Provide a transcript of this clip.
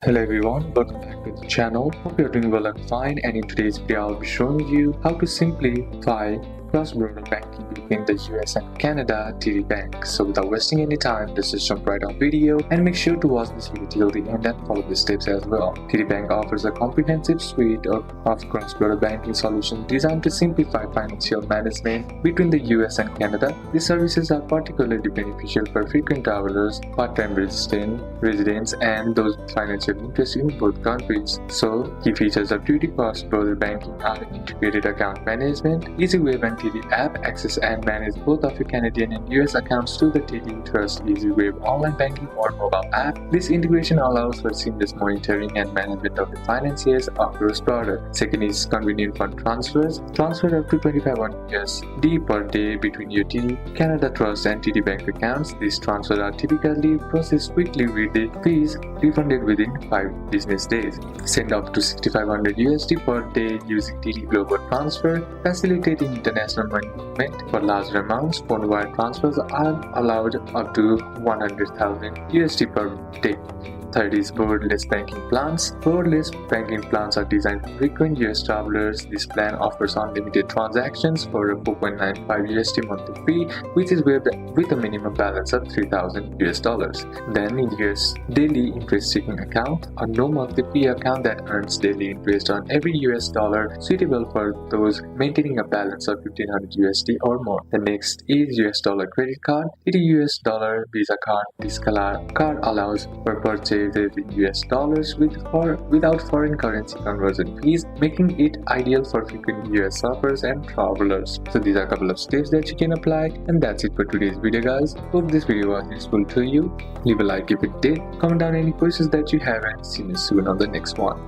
Hello everyone, welcome back to the channel. Hope you're doing well and fine, and in today's video I'll be showing you how to simplify cross-border banking between the US and Canada TD Bank. So without wasting any time, let's just jump right on video and make sure to watch this video till the end and follow the steps as well. TD Bank offers a comprehensive suite of cross-border banking solutions designed to simplify financial management between the US and Canada. These services are particularly beneficial for frequent travelers, part-time residents, and those with financial interest in both countries. So, key features of TD cross-border banking are integrated account management, easy web and TD app, access and manage both of your Canadian and US accounts through the TD Trust Easy Web online banking or mobile app. This integration allows for seamless monitoring and management of the finances of cross-border. Second is convenient fund transfers. Transfer up to 25 USD per day between your TD Canada Trust and TD Bank accounts. These transfers are typically processed quickly with the fees refunded within 5 business days. Send up to 6,500 USD per day using TD Global Transfer, facilitating international money movement. For larger amounts, phone wire transfers are allowed up to 100,000 USD per day. Third is borderless banking plans. Borderless banking plans are designed for frequent US travelers. This plan offers unlimited transactions for a 4.95 USD monthly fee, which is with a minimum balance of $3,000 US. Then US daily interest checking account, a no monthly fee account that earns daily interest on every US dollar, suitable for those maintaining a balance of 1,500 USD or more. The next is US dollar credit card. It is US dollar Visa card. This card allows for purchase in US dollars without foreign currency conversion fees, making it ideal for frequent US shoppers and travelers. So these are a couple of steps that you can apply, and that's it for today's video, guys. Hope this video was useful to you. Leave a like if it did, comment down any questions that you have, and see you soon on the next one.